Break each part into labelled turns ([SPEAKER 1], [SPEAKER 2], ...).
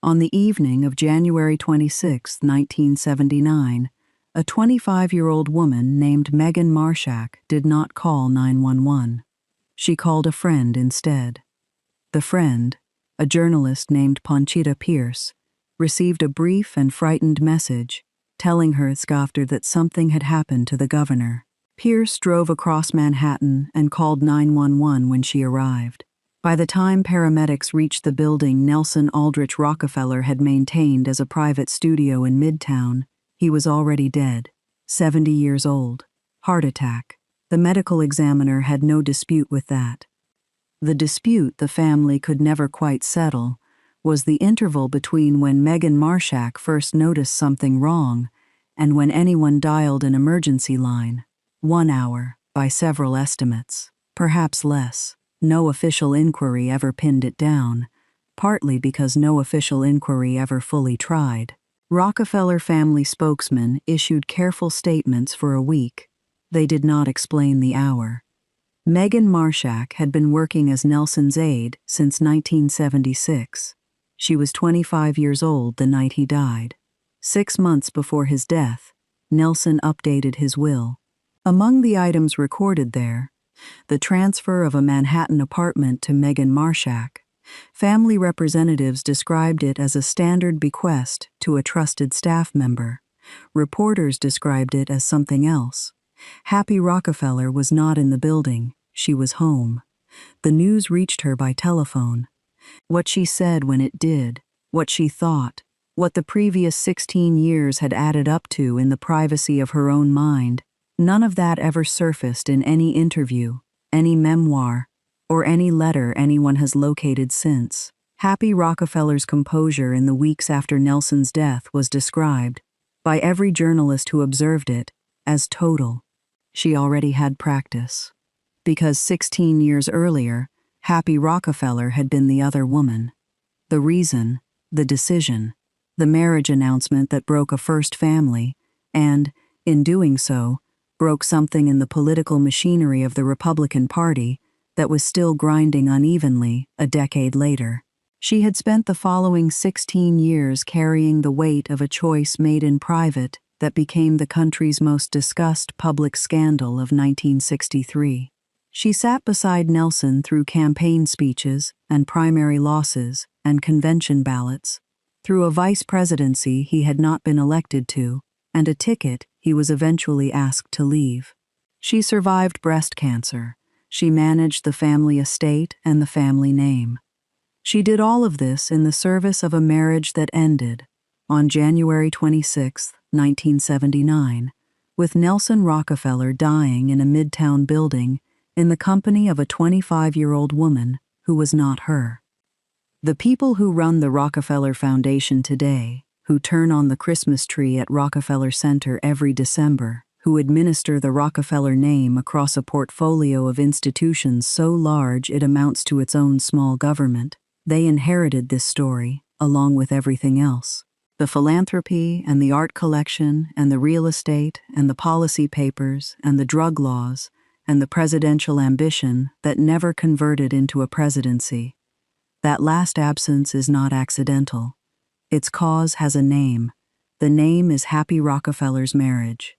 [SPEAKER 1] On the evening of January 26, 1979, a 25-year-old woman named Megan Marshak did not call 911. She called a friend instead. The friend, a journalist named Ponchita Pierce, received a brief and frightened message telling her after that something had happened to the governor. Pierce drove across Manhattan and called 911 when she arrived. By the time paramedics reached the building Nelson Rockefeller had maintained as a private studio in Midtown, he was already dead, 70 years old. Heart attack. The medical examiner had no dispute with that. The dispute the family could never quite settle was the interval between when Megan Marshak first noticed something wrong and when anyone dialed an emergency line. 1 hour, by several estimates, perhaps less. No official inquiry ever pinned it down, partly because no official inquiry ever fully tried. Rockefeller family spokesmen issued careful statements for a week. They did not explain the hour. Megan Marshak had been working as Nelson's aide since 1976. She was 25 years old the night he died. 6 months before his death, Nelson updated his will. Among the items recorded there, the transfer of a Manhattan apartment to Megan Marshak. Family representatives described it as a standard bequest to a trusted staff member. Reporters described it as something else. Happy Rockefeller was not in the building. She was home. The news reached her by telephone. What she said when it did, what she thought, what the previous 16 years had added up to in the privacy of her own mind, none of that ever surfaced in any interview, any memoir, or any letter anyone has located since. Happy Rockefeller's composure in the weeks after Nelson's death was described, by every journalist who observed it, as total. She already had practice. Because 16 years earlier, Happy Rockefeller had been the other woman. The reason, the decision, the marriage announcement that broke a first family, and, in doing so, broke something in the political machinery of the Republican Party that was still grinding unevenly a decade later. She had spent the following 16 years carrying the weight of a choice made in private that became the country's most discussed public scandal of 1963. She sat beside Nelson through campaign speeches and primary losses and convention ballots, through a vice presidency he had not been elected to, and a ticket he was eventually asked to leave. She survived breast cancer. She managed the family estate and the family name. She did all of this in the service of a marriage that ended on January 26, 1979, with Nelson Rockefeller dying in a Midtown building in the company of a 25-year-old woman who was not her. The people who run the Rockefeller Foundation today, who turn on the Christmas tree at Rockefeller Center every December, who administer the Rockefeller name across a portfolio of institutions so large it amounts to its own small government, they inherited this story, along with everything else. The philanthropy and the art collection and the real estate and the policy papers and the drug laws and the presidential ambition that never converted into a presidency. That last absence is not accidental. Its cause has a name. The name is Happy Rockefeller's marriage.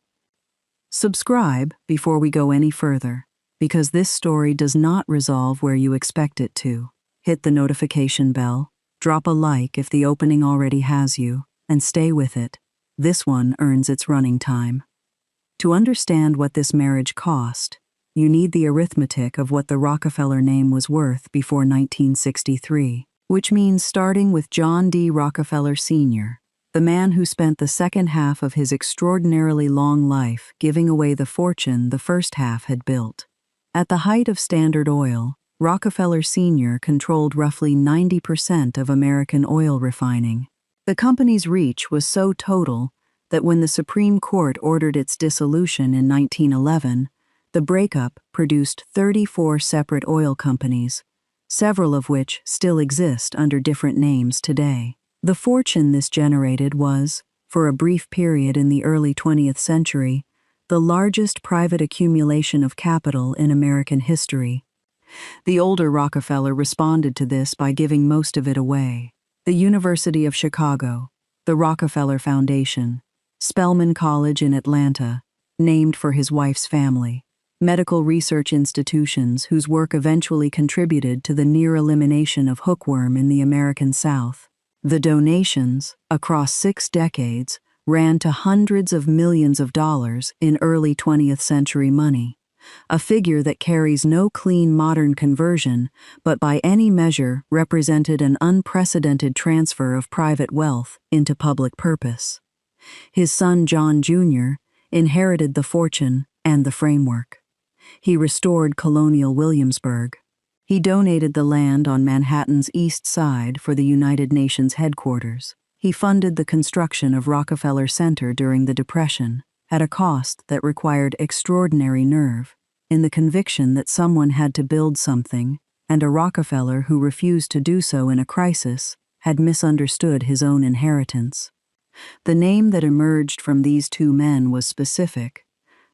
[SPEAKER 1] Subscribe before we go any further, because this story does not resolve where you expect it to. Hit the notification bell, drop a like if the opening already has you, and stay with it. This one earns its running time. To understand what this marriage cost, you need the arithmetic of what the Rockefeller name was worth before 1963, which means starting with John D. Rockefeller Sr., the man who spent the second half of his extraordinarily long life giving away the fortune the first half had built. At the height of Standard Oil, Rockefeller Sr. controlled roughly 90% of American oil refining. The company's reach was so total that when the Supreme Court ordered its dissolution in 1911, the breakup produced 34 separate oil companies, several of which still exist under different names today. The fortune this generated was, for a brief period in the early 20th century, the largest private accumulation of capital in American history. The older Rockefeller responded to this by giving most of it away. The University of Chicago, the Rockefeller Foundation, Spelman College in Atlanta, named for his wife's family, medical research institutions whose work eventually contributed to the near elimination of hookworm in the American South. The donations, across 6 decades, ran to hundreds of millions of dollars in early 20th century money, a figure that carries no clean modern conversion, but by any measure represented an unprecedented transfer of private wealth into public purpose. His son John Jr. inherited the fortune and the framework. He restored colonial Williamsburg. He donated the land on Manhattan's East Side for the United Nations headquarters. He funded the construction of Rockefeller Center during the Depression, at a cost that required extraordinary nerve, in the conviction that someone had to build something, and a Rockefeller who refused to do so in a crisis had misunderstood his own inheritance. The name that emerged from these two men was specific.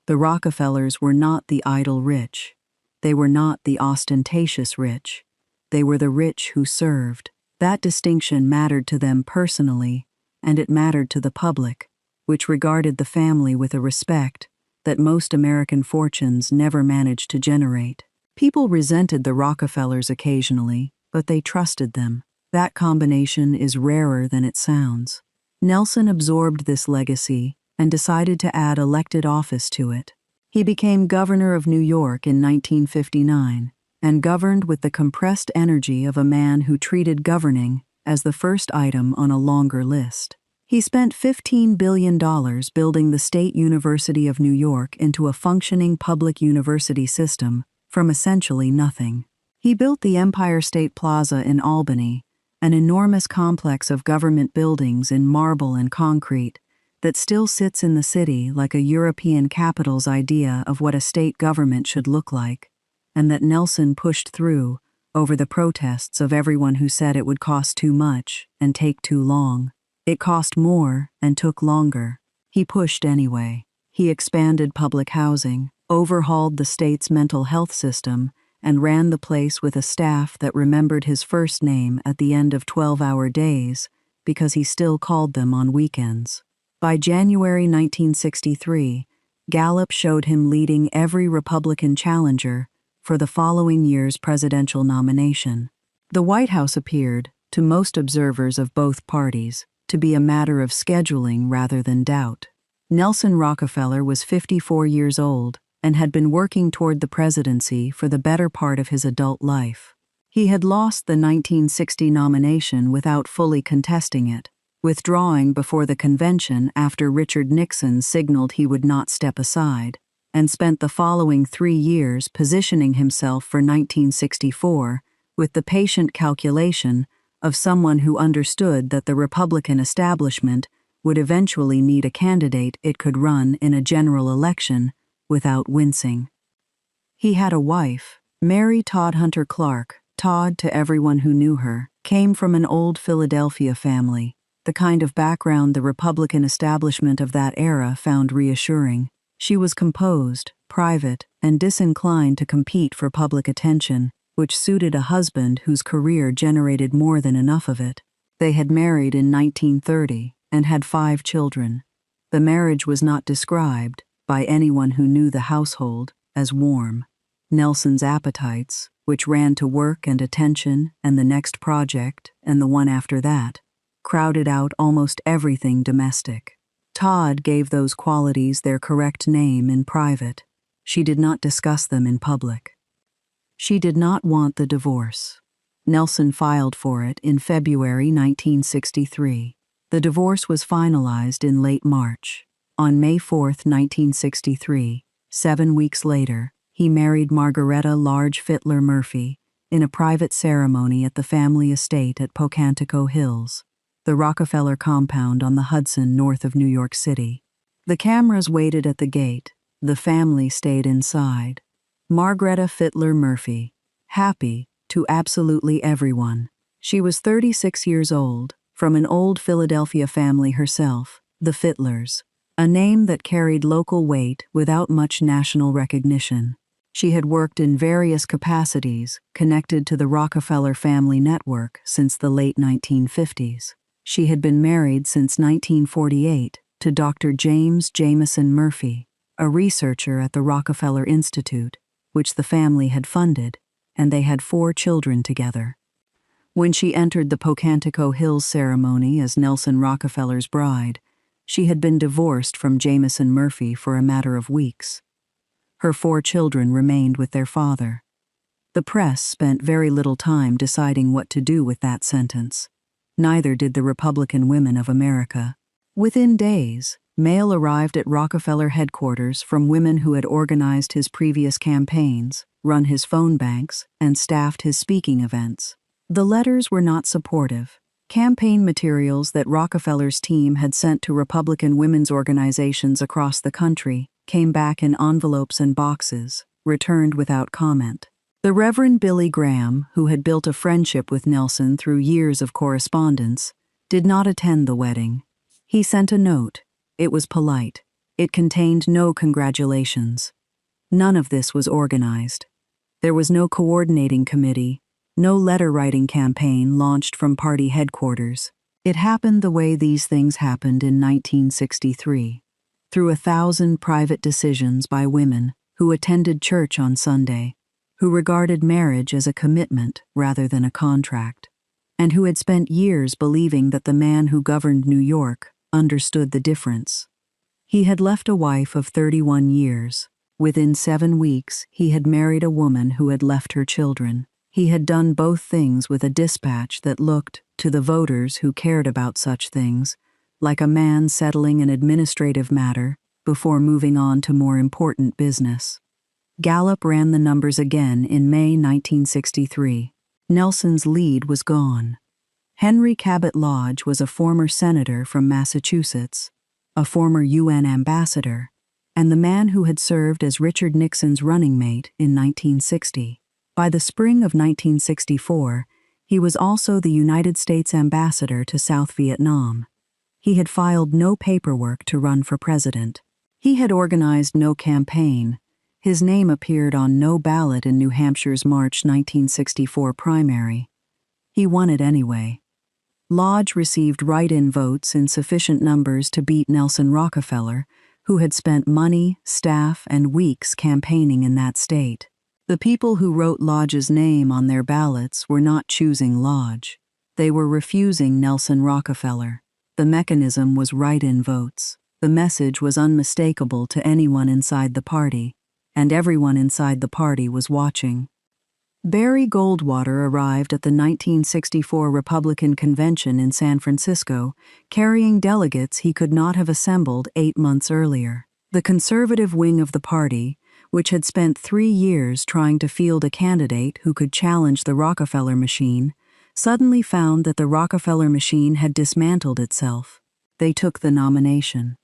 [SPEAKER 1] The Rockefellers were not the idle rich. They were not the ostentatious rich. They were the rich who served. That distinction mattered to them personally, and it mattered to the public, which regarded the family with a respect that most American fortunes never managed to generate. People resented the Rockefellers occasionally, but they trusted them. That combination is rarer than it sounds. Nelson absorbed this legacy and decided to add elected office to it. He became governor of New York in 1959 and governed with the compressed energy of a man who treated governing as the first item on a longer list. He spent $15 billion building the State University of New York into a functioning public university system from essentially nothing. He built the Empire State Plaza in Albany, an enormous complex of government buildings in marble and concrete that still sits in the city like a European capital's idea of what a state government should look like, and that Nelson pushed through over the protests of everyone who said it would cost too much and take too long. It cost more and took longer. He pushed anyway. He expanded public housing, overhauled the state's mental health system, and ran the place with a staff that remembered his first name at the end of 12-hour days because he still called them on weekends. By January 1963, Gallup showed him leading every Republican challenger for the following year's presidential nomination. The White House appeared, to most observers of both parties, to be a matter of scheduling rather than doubt. Nelson Rockefeller was 54 years old and had been working toward the presidency for the better part of his adult life. He had lost the 1960 nomination without fully contesting it, withdrawing before the convention after Richard Nixon signaled he would not step aside, and spent the following 3 years positioning himself for 1964 with the patient calculation of someone who understood that the Republican establishment would eventually need a candidate it could run in a general election without wincing. He had a wife, Mary Todd Hunter Clark. Todd, to everyone who knew her, came from an old Philadelphia family, the kind of background the Republican establishment of that era found reassuring. She was composed, private, and disinclined to compete for public attention, which suited a husband whose career generated more than enough of it. They had married in 1930 and had 5 children. The marriage was not described, by anyone who knew the household, as warm. Nelson's appetites, which ran to work and attention and the next project and the one after that, crowded out almost everything domestic. Todd gave those qualities their correct name in private. She did not discuss them in public. She did not want the divorce. Nelson filed for it in February 1963. The divorce was finalized in late March. On May 4, 1963, 7 weeks later, he married Margaretta Large Fittler Murphy in a private ceremony at the family estate at Pocantico Hills, the Rockefeller compound on the Hudson north of New York City. The cameras waited at the gate. The family stayed inside. Margaretta Fittler Murphy, happy to absolutely everyone. She was 36 years old, from an old Philadelphia family herself, the Fittlers, a name that carried local weight without much national recognition. She had worked in various capacities connected to the Rockefeller family network since the late 1950s. She had been married since 1948 to Dr. James Jameson Murphy, a researcher at the Rockefeller Institute, which the family had funded, and they had 4 children together. When she entered the Pocantico Hills ceremony as Nelson Rockefeller's bride, she had been divorced from Jameson Murphy for a matter of weeks. Her 4 children remained with their father. The press spent very little time deciding what to do with that sentence. Neither did the Republican women of America. Within days, mail arrived at Rockefeller headquarters from women who had organized his previous campaigns, run his phone banks, and staffed his speaking events. The letters were not supportive. Campaign materials that Rockefeller's team had sent to Republican women's organizations across the country came back in envelopes and boxes, returned without comment. The Reverend Billy Graham, who had built a friendship with Nelson through years of correspondence, did not attend the wedding. He sent a note. It was polite. It contained no congratulations. None of this was organized. There was no coordinating committee, no letter-writing campaign launched from party headquarters. It happened the way these things happened in 1963, through 1,000 private decisions by women who attended church on Sunday, who regarded marriage as a commitment rather than a contract, and who had spent years believing that the man who governed New York understood the difference. He had left a wife of 31 years. Within 7 weeks, he had married a woman who had left her children. He had done both things with a dispatch that looked, to the voters who cared about such things, like a man settling an administrative matter before moving on to more important business. Gallup ran the numbers again in May 1963. Nelson's lead was gone. Henry Cabot Lodge was a former senator from Massachusetts, a former UN ambassador, and the man who had served as Richard Nixon's running mate in 1960. By the spring of 1964, he was also the United States ambassador to South Vietnam. He had filed no paperwork to run for president. He had organized no campaign. His name appeared on no ballot in New Hampshire's March 1964 primary. He won it anyway. Lodge received write-in votes in sufficient numbers to beat Nelson Rockefeller, who had spent money, staff, and weeks campaigning in that state. The people who wrote Lodge's name on their ballots were not choosing Lodge. They were refusing Nelson Rockefeller. The mechanism was write-in votes. The message was unmistakable to anyone inside the party, and everyone inside the party was watching. Barry Goldwater arrived at the 1964 Republican Convention in San Francisco, carrying delegates he could not have assembled 8 months earlier. The conservative wing of the party, which had spent 3 years trying to field a candidate who could challenge the Rockefeller machine, suddenly found that the Rockefeller machine had dismantled itself. They took the nomination.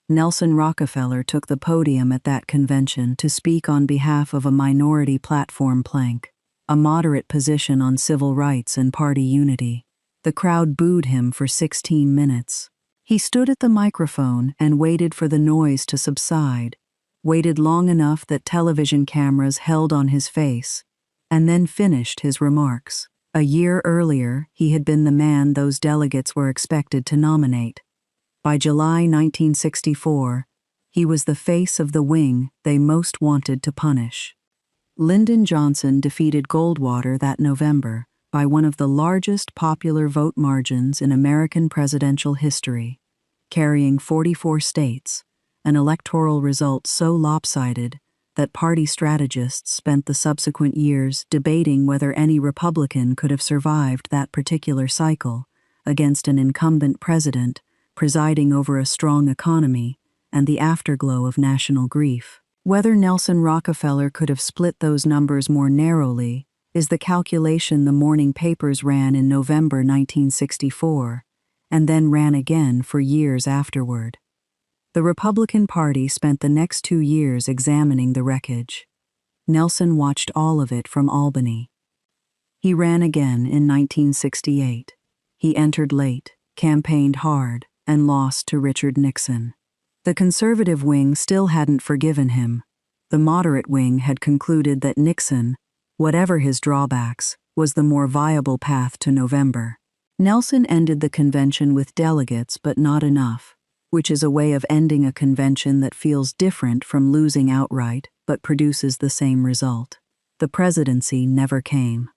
[SPEAKER 1] Nelson Rockefeller took the podium at that convention to speak on behalf of a minority platform plank, a moderate position on civil rights and party unity. The crowd booed him for 16 minutes. He stood at the microphone and waited for the noise to subside, waited long enough that television cameras held on his face, and then finished his remarks. A year earlier, he had been the man those delegates were expected to nominate. By July 1964, he was the face of the wing they most wanted to punish. Lyndon Johnson defeated Goldwater that November by one of the largest popular vote margins in American presidential history, carrying 44 states, an electoral result so lopsided that party strategists spent the subsequent years debating whether any Republican could have survived that particular cycle against an incumbent president presiding over a strong economy and the afterglow of national grief. Whether Nelson Rockefeller could have split those numbers more narrowly is the calculation the morning papers ran in November 1964, and then ran again for years afterward. The Republican Party spent the next 2 years examining the wreckage. Nelson watched all of it from Albany. He ran again in 1968. He entered late, campaigned hard, and lost to Richard Nixon. The conservative wing still hadn't forgiven him. The moderate wing had concluded that Nixon, whatever his drawbacks, was the more viable path to November. Nelson ended the convention with delegates, but not enough, which is a way of ending a convention that feels different from losing outright but produces the same result. The presidency never came.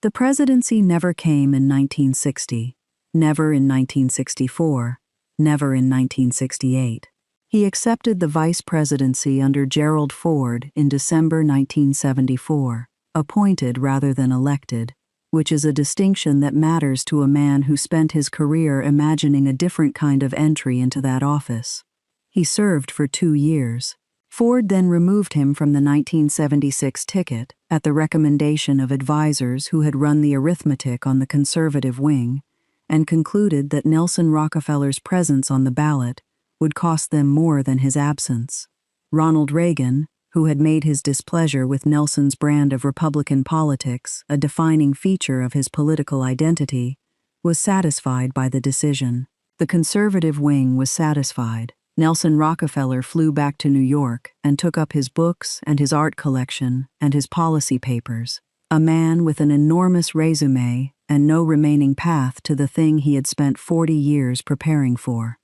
[SPEAKER 1] The presidency never came in 1960, never in 1964, never in 1968. He accepted the vice presidency under Gerald Ford in December 1974, appointed rather than elected, which is a distinction that matters to a man who spent his career imagining a different kind of entry into that office. He served for 2 years. Ford then removed him from the 1976 ticket at the recommendation of advisors who had run the arithmetic on the conservative wing and concluded that Nelson Rockefeller's presence on the ballot would cost them more than his absence. Ronald Reagan, who had made his displeasure with Nelson's brand of Republican politics a defining feature of his political identity, was satisfied by the decision. The conservative wing was satisfied. Nelson Rockefeller flew back to New York and took up his books and his art collection and his policy papers, a man with an enormous resume and no remaining path to the thing he had spent 40 years preparing for.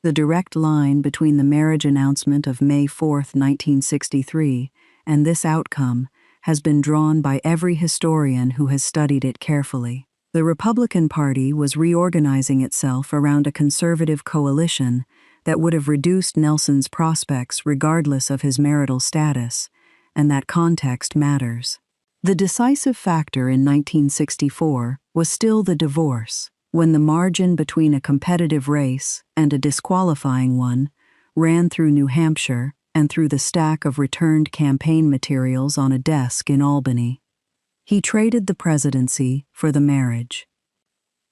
[SPEAKER 1] The direct line between the marriage announcement of May 4, 1963, and this outcome has been drawn by every historian who has studied it carefully. The Republican Party was reorganizing itself around a conservative coalition that would have reduced Nelson's prospects regardless of his marital status, and that context matters. The decisive factor in 1964 was still the divorce, when the margin between a competitive race and a disqualifying one ran through New Hampshire and through the stack of returned campaign materials on a desk in Albany. He traded the presidency for the marriage.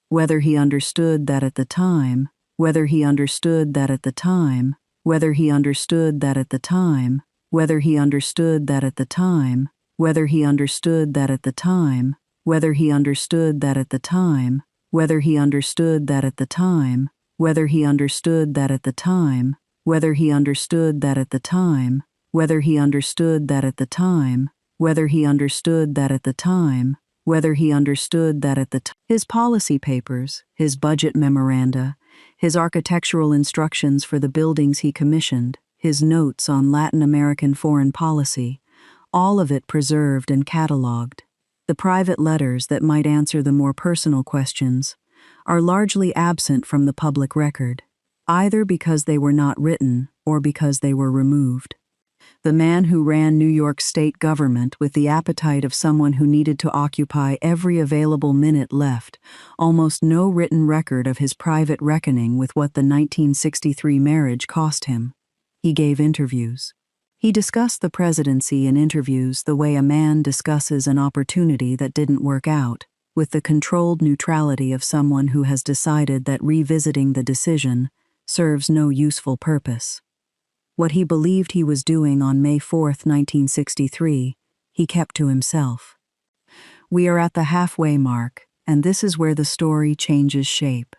[SPEAKER 1] Whether he understood that at the time, whether he understood that at the time, whether he understood that at the time, whether he understood that at the time, whether he understood that at the time, whether he understood that at the time, whether he understood that at the time, whether he understood that at the time, whether he understood that at the time, whether he understood that at the time, whether he understood that at the time, whether he understood that at the time. His policy papers, his budget memoranda, his architectural instructions for the buildings he commissioned, his notes on Latin American foreign policy, all of it preserved and catalogued. The private letters that might answer the more personal questions are largely absent from the public record, either because they were not written or because they were removed. The man who ran New York state government with the appetite of someone who needed to occupy every available minute left almost no written record of his private reckoning with what the 1963 marriage cost him. He gave interviews. He discussed the presidency in interviews the way a man discusses an opportunity that didn't work out, with the controlled neutrality of someone who has decided that revisiting the decision serves no useful purpose. What he believed he was doing on May 4, 1963, he kept to himself. We are at the halfway mark, and this is where the story changes shape.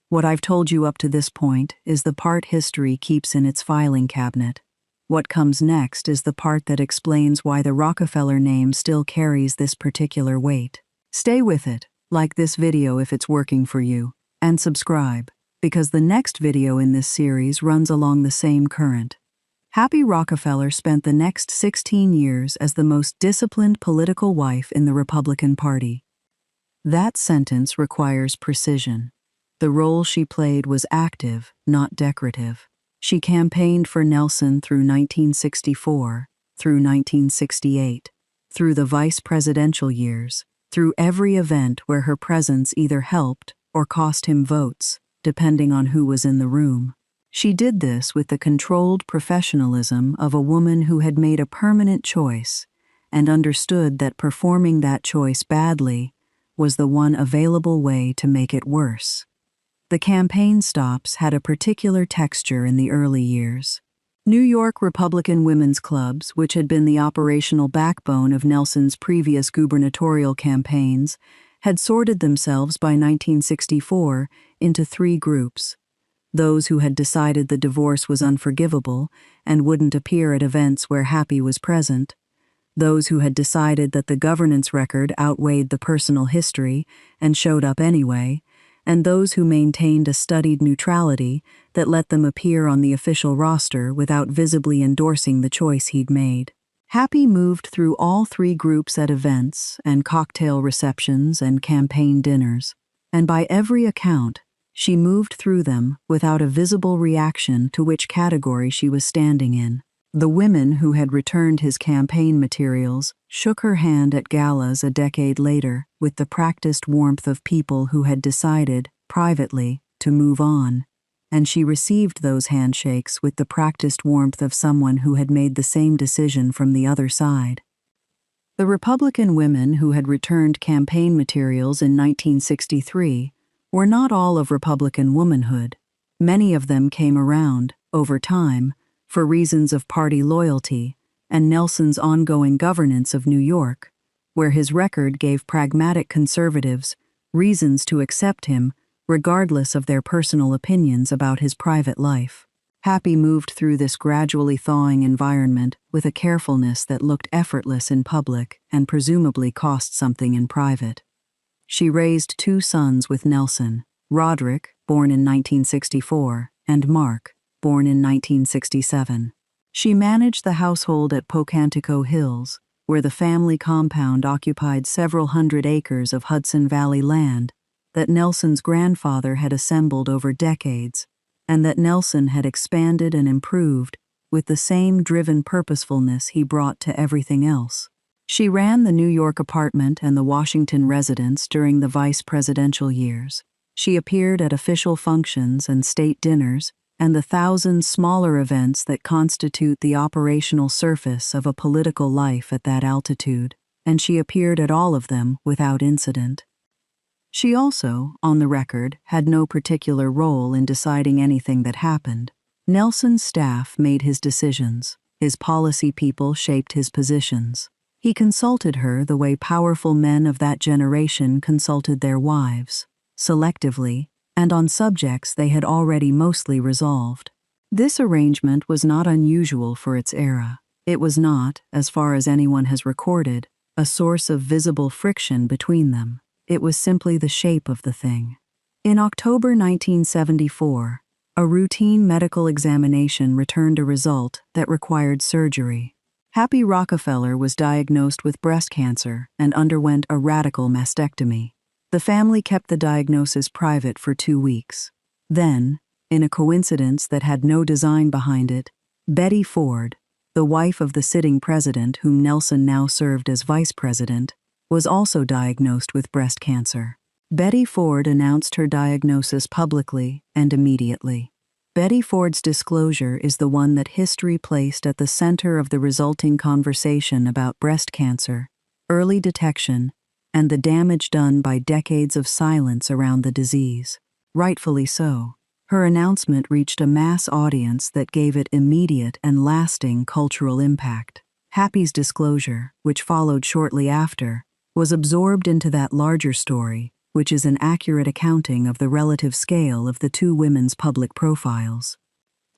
[SPEAKER 1] What I've told you up to this point is the part history keeps in its filing cabinet. What comes next is the part that explains why the Rockefeller name still carries this particular weight. Stay with it, like this video if it's working for you, and subscribe, because the next video in this series runs along the same current. Happy Rockefeller spent the next 16 years as the most disciplined political wife in the Republican Party. That sentence requires precision. The role she played was active, not decorative. She campaigned for Nelson through 1964, through 1968, through the vice presidential years, through every event where her presence either helped or cost him votes, depending on who was in the room. She did this with the controlled professionalism of a woman who had made a permanent choice and understood that performing that choice badly was the one available way to make it worse. The campaign stops had a particular texture in the early years. New York Republican women's clubs, which had been the operational backbone of Nelson's previous gubernatorial campaigns, had sorted themselves by 1964 into 3 groups: those who had decided the divorce was unforgivable and wouldn't appear at events where Happy was present, those who had decided that the governance record outweighed the personal history and showed up anyway, and those who maintained a studied neutrality that let them appear on the official roster without visibly endorsing the choice he'd made. Happy moved through all three groups at events and cocktail receptions and campaign dinners, and by every account, she moved through them without a visible reaction to which category she was standing in. The women who had returned his campaign materials shook her hand at galas a decade later with the practiced warmth of people who had decided, privately, to move on, and she received those handshakes with the practiced warmth of someone who had made the same decision from the other side. The Republican women who had returned campaign materials in 1963 were not all of Republican womanhood. Many of them came around, over time, for reasons of party loyalty and Nelson's ongoing governance of New York, where his record gave pragmatic conservatives reasons to accept him regardless of their personal opinions about his private life. Happy moved through this gradually thawing environment with a carefulness that looked effortless in public and presumably cost something in private. She raised 2 sons with Nelson, Roderick, born in 1964, and Mark, born in 1967. She managed the household at Pocantico Hills, where the family compound occupied several hundred acres of Hudson Valley land that Nelson's grandfather had assembled over decades, and that Nelson had expanded and improved with the same driven purposefulness he brought to everything else. She ran the New York apartment and the Washington residence during the vice presidential years. She appeared at official functions and state dinners and the thousand smaller events that constitute the operational surface of a political life at that altitude, and she appeared at all of them without incident. She also, on the record, had no particular role in deciding anything that happened. Nelson's staff made his decisions. His policy people shaped his positions. He consulted her the way powerful men of that generation consulted their wives, selectively, and on subjects they had already mostly resolved. This arrangement was not unusual for its era. It was not, as far as anyone has recorded, a source of visible friction between them. It was simply the shape of the thing. In October 1974, a routine medical examination returned a result that required surgery. Happy Rockefeller was diagnosed with breast cancer and underwent a radical mastectomy. The family kept the diagnosis private for 2 weeks. Then, in a coincidence that had no design behind it, Betty Ford, the wife of the sitting president whom Nelson now served as vice president, was also diagnosed with breast cancer. Betty Ford announced her diagnosis publicly and immediately. Betty Ford's disclosure is the one that history placed at the center of the resulting conversation about breast cancer, early detection, and the damage done by decades of silence around the disease. Rightfully so. Her announcement reached a mass audience that gave it immediate and lasting cultural impact. Happy's disclosure, which followed shortly after, was absorbed into that larger story, which is an accurate accounting of the relative scale of the 2 women's public profiles.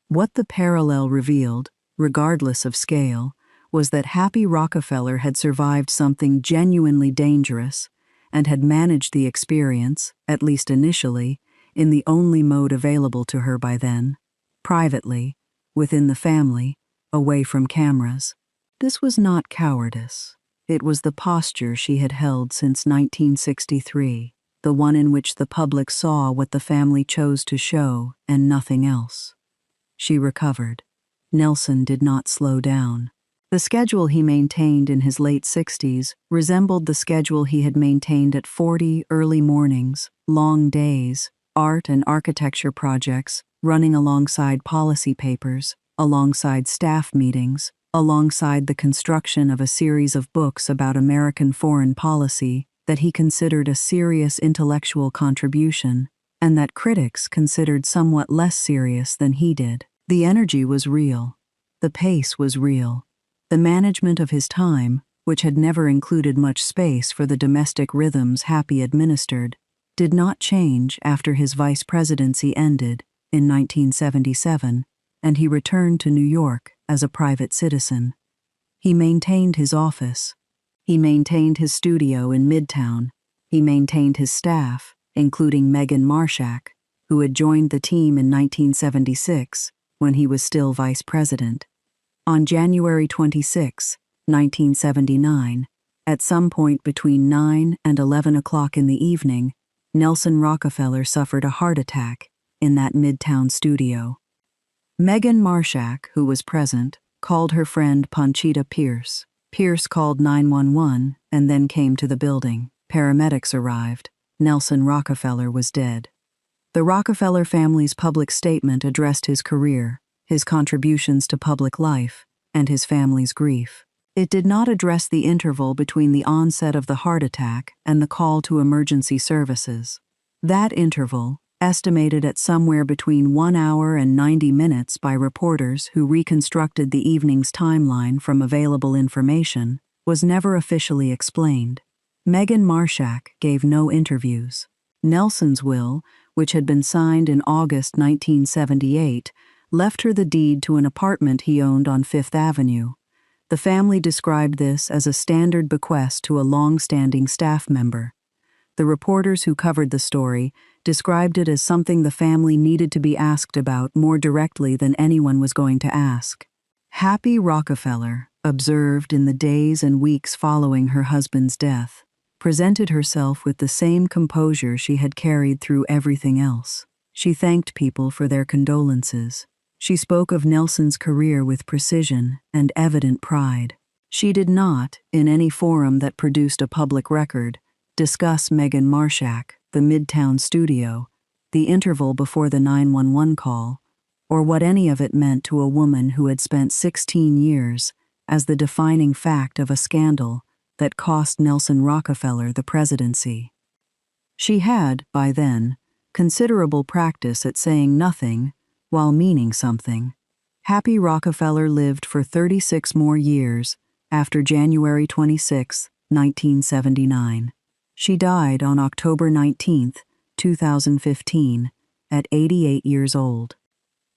[SPEAKER 1] What the parallel revealed, regardless of scale, was that Happy Rockefeller had survived something genuinely dangerous and had managed the experience, at least initially, in the only mode available to her by then, privately, within the family, away from cameras. This was not cowardice. It was the posture she had held since 1963, the one in which the public saw what the family chose to show and nothing else. She recovered. Nelson did not slow down. The schedule he maintained in his late 60s resembled the schedule he had maintained at 40 early mornings, long days, art and architecture projects, running alongside policy papers, alongside staff meetings, alongside the construction of a series of books about American foreign policy that he considered a serious intellectual contribution, and that critics considered somewhat less serious than he did. The energy was real. The pace was real. The management of his time, which had never included much space for the domestic rhythms Happy administered, did not change after his vice presidency ended in 1977, and he returned to New York as a private citizen. He maintained his office. He maintained his studio in Midtown. He maintained his staff, including Meghan Marshak, who had joined the team in 1976 when he was still vice president. On January 26, 1979, at some point between 9 and 11 o'clock in the evening, Nelson Rockefeller suffered a heart attack in that Midtown studio. Meghan Marshak, who was present, called her friend Conchita Pierce. Pierce called 911 and then came to the building. Paramedics arrived. Nelson Rockefeller was dead. The Rockefeller family's public statement addressed his career, his contributions to public life, and his family's grief. It did not address the interval between the onset of the heart attack and the call to emergency services. That interval, estimated at somewhere between 1 hour and 90 minutes by reporters who reconstructed the evening's timeline from available information, was never officially explained. Meghan Marshak gave no interviews. Nelson's will, which had been signed in August 1978, left her the deed to an apartment he owned on Fifth Avenue. The family described this as a standard bequest to a long-standing staff member. The reporters who covered the story described it as something the family needed to be asked about more directly than anyone was going to ask. Happy Rockefeller, observed in the days and weeks following her husband's death, presented herself with the same composure she had carried through everything else. She thanked people for their condolences. She spoke of Nelson's career with precision and evident pride. She did not, in any forum that produced a public record, discuss Meghan Marshak, the Midtown studio, the interval before the 911 call, or what any of it meant to a woman who had spent 16 years as the defining fact of a scandal that cost Nelson Rockefeller the presidency. She had, by then, considerable practice at saying nothing while meaning something. Happy Rockefeller lived for 36 more years after January 26, 1979. She died on October 19, 2015, at 88 years old.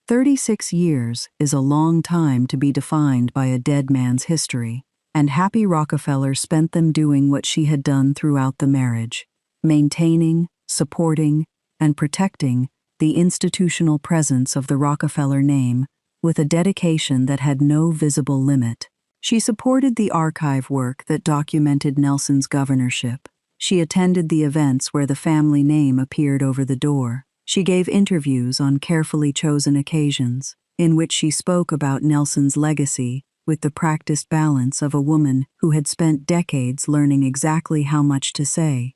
[SPEAKER 1] 36 years is a long time to be defined by a dead man's history, and Happy Rockefeller spent them doing what she had done throughout the marriage, maintaining, supporting, and protecting the institutional presence of the Rockefeller name with a dedication that had no visible limit. She supported the archive work that documented Nelson's governorship. She attended the events where the family name appeared over the door. She gave interviews on carefully chosen occasions, in which she spoke about Nelson's legacy with the practiced balance of a woman who had spent decades learning exactly how much to say.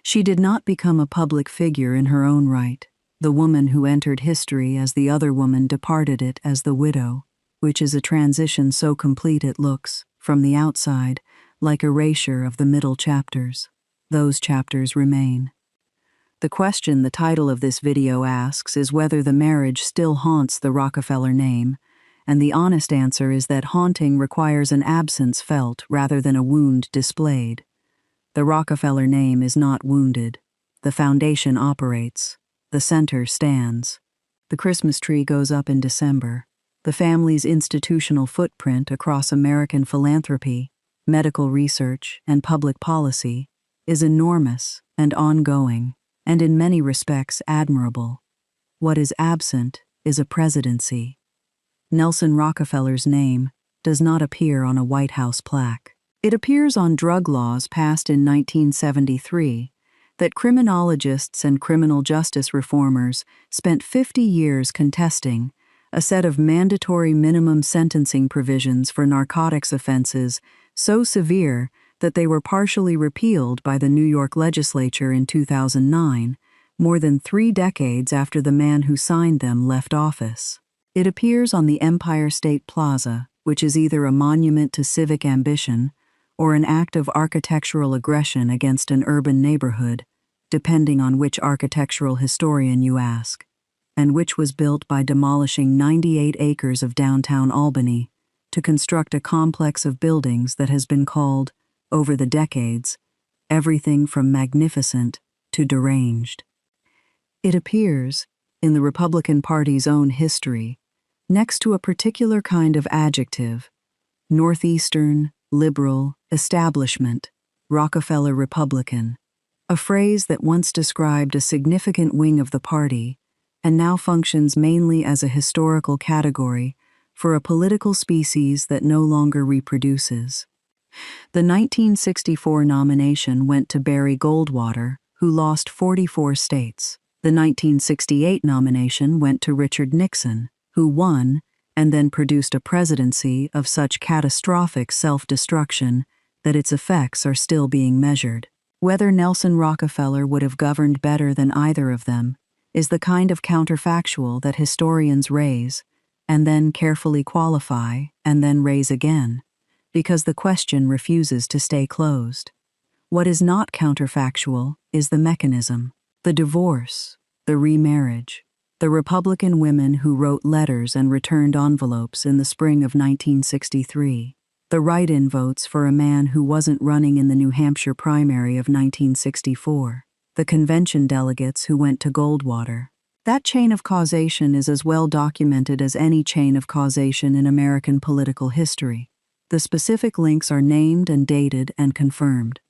[SPEAKER 1] She did not become a public figure in her own right, the woman who entered history as the other woman departed it as the widow, which is a transition so complete it looks, from the outside, like erasure of the middle chapters. Those chapters remain. The question the title of this video asks is whether the marriage still haunts the Rockefeller name, and the honest answer is that haunting requires an absence felt rather than a wound displayed. The Rockefeller name is not wounded. The foundation operates. The center stands. The Christmas tree goes up in December. The family's institutional footprint across American philanthropy, medical research, and public policy is enormous and ongoing, and in many respects admirable. What is absent is a presidency. Nelson Rockefeller's name does not appear on a White House plaque. It appears on drug laws passed in 1973 that criminologists and criminal justice reformers spent 50 years contesting, a set of mandatory minimum sentencing provisions for narcotics offenses so severe that they were partially repealed by the New York legislature in 2009, more than 3 decades after the man who signed them left office. It appears on the Empire State Plaza, which is either a monument to civic ambition or an act of architectural aggression against an urban neighborhood, depending on which architectural historian you ask, and which was built by demolishing 98 acres of downtown Albany to construct a complex of buildings that has been called, over the decades, everything from magnificent to deranged. It appears, in the Republican Party's own history, next to a particular kind of adjective: Northeastern, liberal, establishment, Rockefeller Republican, a phrase that once described a significant wing of the party and now functions mainly as a historical category for a political species that no longer reproduces. The 1964 nomination went to Barry Goldwater, who lost 44 states. The 1968 nomination went to Richard Nixon, who won and then produced a presidency of such catastrophic self-destruction that its effects are still being measured. Whether Nelson Rockefeller would have governed better than either of them is the kind of counterfactual that historians raise, and then carefully qualify, and then raise again, because the question refuses to stay closed. What is not counterfactual is the mechanism, the divorce, the remarriage, the Republican women who wrote letters and returned envelopes in the spring of 1963, the write-in votes for a man who wasn't running in the New Hampshire primary of 1964, the convention delegates who went to Goldwater. That chain of causation is as well documented as any chain of causation in American political history. The specific links are named and dated and confirmed.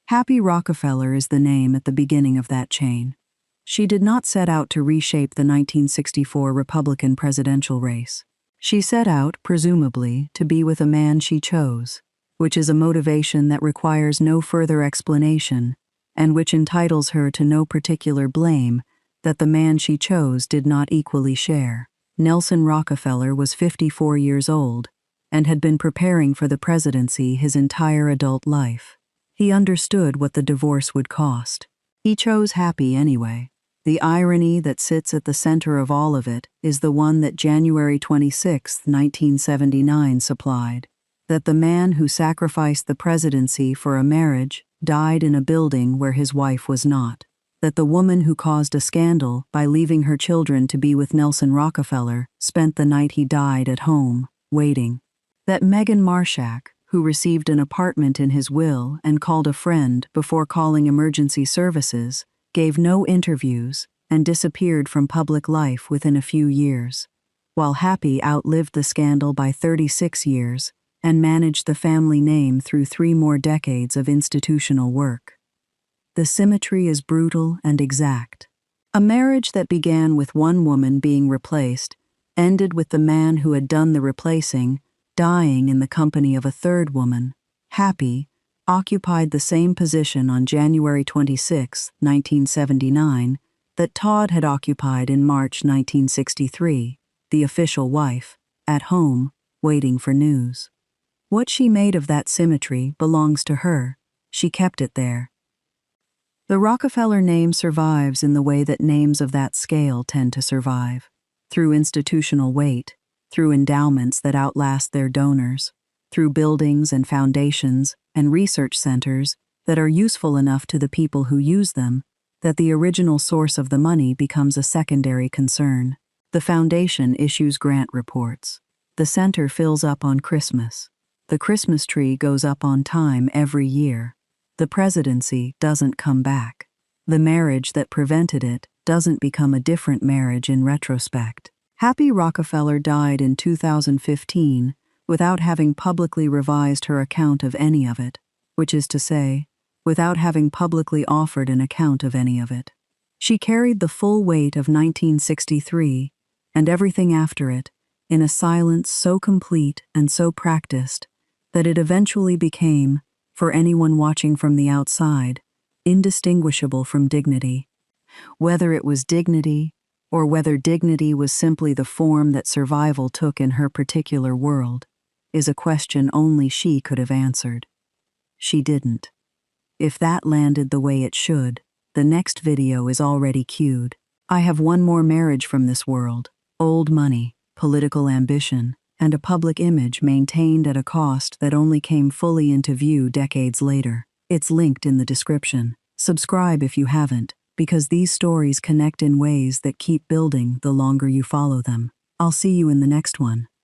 [SPEAKER 1] Happy Rockefeller is the name at the beginning of that chain. She did not set out to reshape the 1964 Republican presidential race. She set out, presumably, to be with a man she chose, which is a motivation that requires no further explanation and which entitles her to no particular blame that the man she chose did not equally share. Nelson Rockefeller was 54 years old and had been preparing for the presidency his entire adult life. He understood what the divorce would cost. He chose Happy anyway. The irony that sits at the center of all of it is the one that January 26, 1979 supplied, that the man who sacrificed the presidency for a marriage died in a building where his wife was not, that the woman who caused a scandal by leaving her children to be with Nelson Rockefeller spent the night he died at home, waiting, that Megan Marshak, who received an apartment in his will and called a friend before calling emergency services, gave no interviews and disappeared from public life within a few years, while Happy outlived the scandal by 36 years and managed the family name through 3 more decades of institutional work. The symmetry is brutal and exact. A marriage that began with one woman being replaced ended with the man who had done the replacing dying in the company of a third woman. Happy occupied the same position on January 26, 1979, that Todd had occupied in March 1963, the official wife, at home, waiting for news. What she made of that symmetry belongs to her. She kept it there. The Rockefeller name survives in the way that names of that scale tend to survive, through institutional weight, through endowments that outlast their donors, through buildings and foundations and research centers that are useful enough to the people who use them that the original source of the money becomes a secondary concern. The foundation issues grant reports. The center fills up on Christmas. The Christmas tree goes up on time every year. The presidency doesn't come back. The marriage that prevented it doesn't become a different marriage in retrospect. Happy Rockefeller died in 2015 without having publicly revised her account of any of it, which is to say, without having publicly offered an account of any of it. She carried the full weight of 1963 and everything after it in a silence so complete and so practiced that it eventually became, for anyone watching from the outside, indistinguishable from dignity. Whether it was dignity, or whether dignity was simply the form that survival took in her particular world, is a question only she could have answered. She didn't. If that landed the way it should, the next video is already queued. I have one more marriage from this world: old money, political ambition, and a public image maintained at a cost that only came fully into view decades later. It's linked in the description. Subscribe if you haven't, because these stories connect in ways that keep building the longer you follow them. I'll see you in the next one.